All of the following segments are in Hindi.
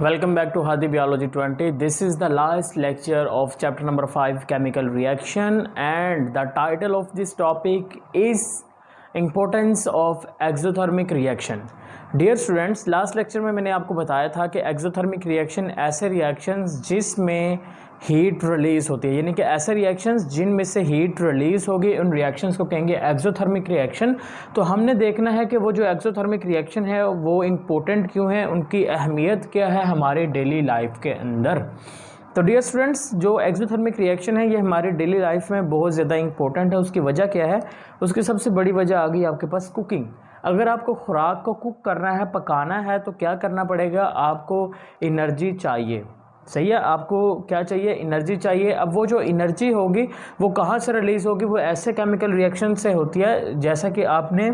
Welcome back to Hadi Biology 20. This is the last lecture of chapter number 5 chemical reaction, and the title of this topic is importance of exothermic reaction. Dear students, last lecture में मैंने आपको बताया था कि एक्सोथर्मिक रिएक्शन ऐसे रिएक्शंस जिसमें हीट रिलीज़ होती है, यानी कि ऐसे रिएक्शंस जिनमें से हीट रिलीज़ होगी, उन रिएक्शंस को कहेंगे एक्सोथर्मिक रिएक्शन। तो हमने देखना है कि वो जो एक्सोथर्मिक रिएक्शन है वो इम्पोर्टेंट क्यों है, उनकी अहमियत क्या है हमारे डेली लाइफ के अंदर। तो डियर स्टूडेंट्स, जो एक्सोथर्मिक रिएक्शन है ये हमारी डेली लाइफ में बहुत ज़्यादा इंपॉर्टेंट है। उसकी वजह क्या है? उसकी सबसे बड़ी वजह आ गई आपके पास कुकिंग। अगर आपको खुराक को कुक करना है, पकाना है, तो क्या करना पड़ेगा? आपको एनर्जी चाहिए। सही है, आपको क्या चाहिए? एनर्जी चाहिए। अब वो जो एनर्जी होगी वो कहाँ से रिलीज़ होगी? वो ऐसे केमिकल रिएक्शन से होती है जैसा कि आपने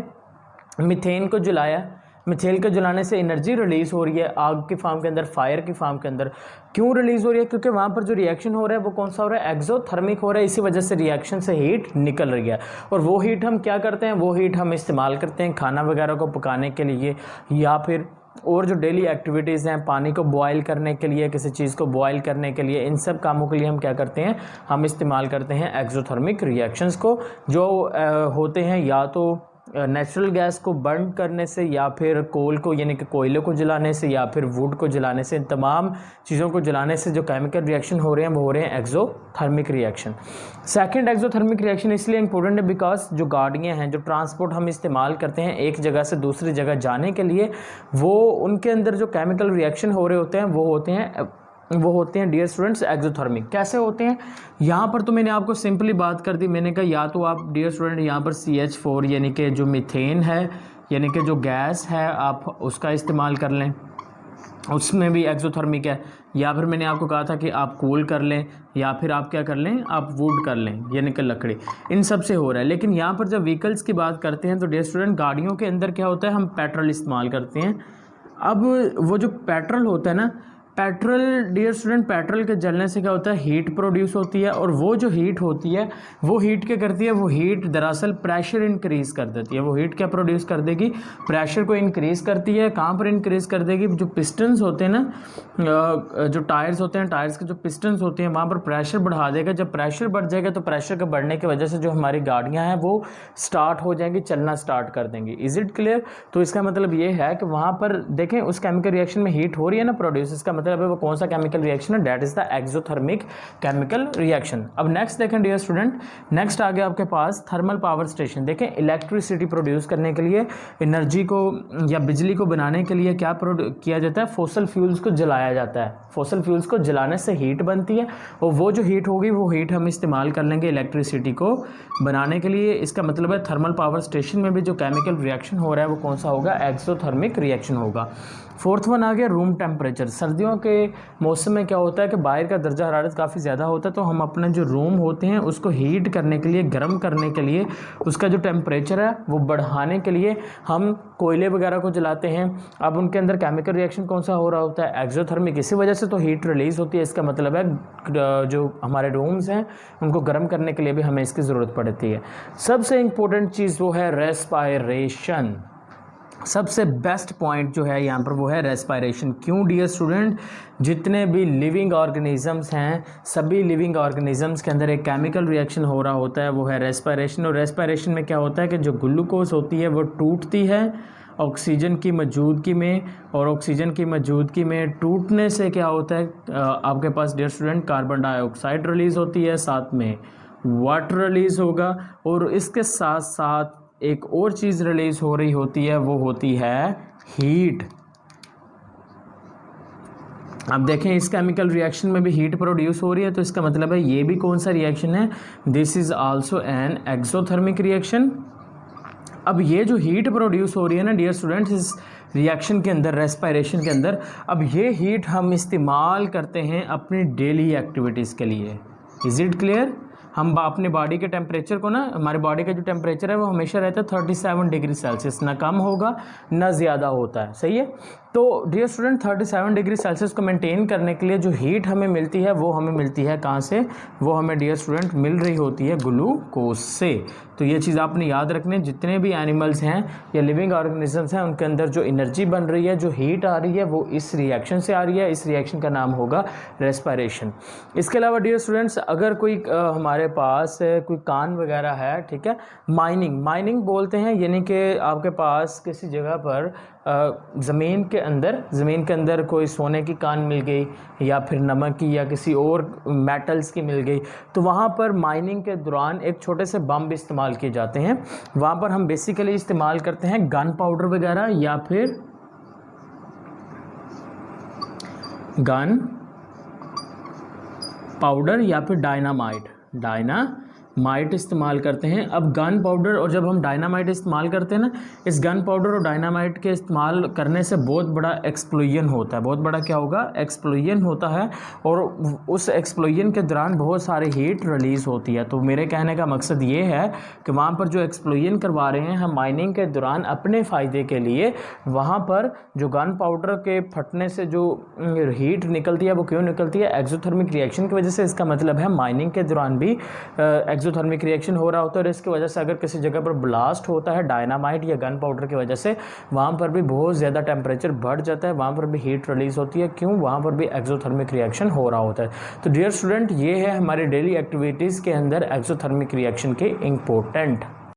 मीथेन को जलाया, मिथेन को जलाने से एनर्जी रिलीज़ हो रही है आग की फॉर्म के अंदर, फायर की फॉर्म के अंदर। क्यों रिलीज़ हो रही है? क्योंकि वहाँ पर जो रिएक्शन हो रहा है वो कौन सा हो रहा है? एक्सोथर्मिक हो रहा है। इसी वजह से रिएक्शन से हीट निकल रही है। और वो हीट हम क्या करते हैं? वो हीट हम इस्तेमाल करते हैं खाना वगैरह को पकाने के लिए, या फिर और जो डेली एक्टिविटीज़ हैं, पानी को बॉयल करने के लिए, किसी चीज़ को बॉयल करने के लिए, इन सब कामों के लिए हम क्या करते हैं? हम इस्तेमाल करते हैं एक्सोथर्मिक रिएक्शंस को, जो होते हैं या तो नेचुरल गैस को बर्न करने से, या फिर कोल को यानी कि कोयले को जलाने से, या फिर वुड को जलाने से। इन तमाम चीज़ों को जलाने से जो केमिकल रिएक्शन हो रहे हैं वो हो रहे हैं exothermic reaction. Second exothermic reaction इसलिए इंपॉर्टेंट है बिकॉज जो गाड़ियाँ हैं, जो ट्रांसपोर्ट हम इस्तेमाल करते हैं एक जगह से दूसरी जगह जाने के लिए, वो उनके अंदर जो केमिकल रिएक्शन हो रहे होते हैं वो होते हैं डियर स्टूडेंट्स एक्सोथर्मिक। कैसे होते हैं? यहाँ पर तो मैंने आपको सिंपली बात कर दी। मैंने कहा या तो आप डियर स्टूडेंट यहाँ पर CH4 यानी कि जो मीथेन है, यानी कि जो गैस है, आप उसका इस्तेमाल कर लें, उसमें भी एक्सोथर्मिक है। या फिर मैंने आपको कहा था कि आप कोल कर लें, या फिर आप क्या कर लें? आप वुड कर लें, यानी कि लकड़ी। इन सब से हो रहा है। लेकिन यहाँ पर जब व्हीकल्स की बात करते हैं तो डियर स्टूडेंट गाड़ियों के अंदर क्या होता है? हम पेट्रोल इस्तेमाल करते हैं। अब वो जो पेट्रोल होता है ना, पेट्रोल डियर स्टूडेंट, पेट्रोल के जलने से क्या होता है? हीट प्रोड्यूस होती है। और वो जो हीट होती है वो हीट क्या करती है? वो हीट दरअसल प्रेशर इंक्रीज़ कर देती है। वो हीट क्या प्रोड्यूस कर देगी? प्रेशर को इंक्रीज़ करती है। कहाँ पर इंक्रीज़ कर देगी? जो पिस्टन्स होते हैं ना, जो टायर्स होते हैं, टायर्स के जो पिस्टन्स होते हैं वहाँ पर प्रेशर बढ़ा देगा। जब प्रेशर बढ़ जाएगा तो प्रेशर के बढ़ने की वजह से जो हमारी गाड़ियाँ हैं वो स्टार्ट हो जाएंगी, चलना स्टार्ट कर देंगी। Is it clear? तो इसका मतलब ये है कि वहाँ पर देखें उस केमिकल रिएक्शन में हीट हो रही है ना प्रोड्यूस, इसका मतलब है वो कौन सा केमिकल रिएक्शन है? That is the exothermic chemical reaction. अब नेक्स्ट देखें डियर स्टूडेंट, नेक्स्ट आ गया आपके पास थर्मल पावर स्टेशन। देखें इलेक्ट्रिसिटी प्रोड्यूस करने के लिए, एनर्जी को या बिजली को बनाने के लिए क्या किया जाता है? फॉसल फ्यूल्स को जलाया जाता है। फॉसल फ्यूल्स को जलाने से हीट बनती है, और वो जो हीट होगी वो हीट हम इस्तेमाल कर लेंगे इलेक्ट्रिसिटी को बनाने के लिए। इसका मतलब है थर्मल पावर स्टेशन में भी जो केमिकल रिएक्शन हो रहा है वो कौन सा होगा? एक्सोथर्मिक रिएक्शन होगा। फोर्थ वन आ गया रूम टेम्परेचर। सर्दियों के मौसम में क्या होता है कि बाहर का दर्जा हरारत काफ़ी ज़्यादा होता है, तो हम अपने जो रूम होते हैं उसको हीट करने के लिए, गर्म करने के लिए, उसका जो टेम्परेचर है वो बढ़ाने के लिए हम कोयले वगैरह को जलाते हैं। अब उनके अंदर केमिकल रिएक्शन कौन सा हो रहा होता है? एक्सोथर्मिक। इसी वजह से तो हीट रिलीज़ होती है। इसका मतलब है जो हमारे रूम्स हैं उनको गर्म करने के लिए भी हमें इसकी ज़रूरत पड़ती है। सबसे इम्पोर्टेंट चीज़ वो है रेस्पायरेशन। सबसे बेस्ट पॉइंट जो है यहाँ पर वो है रेस्पायरेशन। क्यों डियर स्टूडेंट? जितने भी लिविंग ऑर्गेनिजम्स हैं, सभी लिविंग ऑर्गेनिजम्स के अंदर एक केमिकल रिएक्शन हो रहा होता है, वो है रेस्पायरेशन। और रेस्पायरेशन में क्या होता है कि जो ग्लूकोज होती है वो टूटती है ऑक्सीजन की मौजूदगी में, और ऑक्सीजन की मौजूदगी में टूटने से क्या होता है आपके पास dear student? Carbon dioxide release होती है, साथ में वाटर रिलीज़ होगा, और इसके साथ साथ एक और चीज़ रिलीज़ हो रही होती है, वो होती है हीट। अब देखें इस केमिकल रिएक्शन में भी हीट प्रोड्यूस हो रही है, तो इसका मतलब है ये भी कौन सा रिएक्शन है? This is also an exothermic reaction. अब ये जो हीट प्रोड्यूस हो रही है ना डियर स्टूडेंट्स इस रिएक्शन के अंदर, रेस्पायरेशन के अंदर, अब ये हीट हम इस्तेमाल करते हैं अपनी डेली एक्टिविटीज़ के लिए। Is it clear? हम अपने बॉडी के टेम्परेचर को ना, हमारे बॉडी का जो टेम्परेचर है वो हमेशा रहता है 37 डिग्री सेल्सियस, ना कम होगा ना ज़्यादा होता है। सही है? तो डियर स्टूडेंट 37 डिग्री सेल्सियस को मेंटेन करने के लिए जो हीट हमें मिलती है वो हमें मिलती है कहाँ से, वो हमें डियर स्टूडेंट मिल रही होती है ग्लूकोज से। तो ये चीज़ आपने याद रखनी है, जितने भी एनिमल्स हैं या लिविंग ऑर्गेनिजम्स हैं उनके अंदर जो एनर्जी बन रही है, जो हीट आ रही है, वो इस रिएक्शन से आ रही है। इस रिएक्शन का नाम होगा रेस्पिरेशन। इसके अलावा डियर स्टूडेंट्स अगर कोई हमारे पास कोई कान वगैरह है, ठीक है, माइनिंग बोलते हैं, यानी कि आपके पास किसी जगह पर ज़मीन के अंदर कोई सोने की कान मिल गई या फिर नमक की या किसी और मेटल्स की मिल गई, तो वहाँ पर माइनिंग के दौरान एक छोटे से बम इस्तेमाल किए जाते हैं। वहाँ पर हम बेसिकली इस्तेमाल करते हैं गन पाउडर वगैरह या फिर डायनामाइट इस्तेमाल करते हैं। अब गन पाउडर और जब हम डायनामाइट इस्तेमाल करते हैं ना, इस गन पाउडर और डायनामाइट के इस्तेमाल करने से बहुत बड़ा एक्सप्लोजन होता है। बहुत बड़ा क्या होगा, एक्सप्लोजन होता है, और उस एक्सप्लोजन के दौरान बहुत सारी हीट रिलीज़ होती है। तो मेरे कहने का मकसद ये है कि वहाँ पर जो एक्सप्लोजन करवा रहे हैं हम माइनिंग के दौरान अपने फ़ायदे के लिए, वहाँ पर जो गन पाउडर के फटने से जो हीट निकलती है वो क्यों निकलती है, एक्सोथर्मिक रिएक्शन की वजह से। इसका मतलब है माइनिंग के दौरान भी एक्सोथर्मिक रिएक्शन हो रहा होता है, और इसकी वजह से अगर किसी जगह पर ब्लास्ट होता है डायनामाइट या गन पाउडर की वजह से, वहाँ पर भी बहुत ज़्यादा टेम्परेचर बढ़ जाता है, वहाँ पर भी हीट रिलीज़ होती है। क्यों, वहाँ पर भी एक्सोथर्मिक रिएक्शन हो रहा होता है। तो डियर स्टूडेंट ये है हमारे डेली एक्टिविटीज़ के अंदर एक्सोथर्मिक रिएक्शन के इम्पोर्टेंट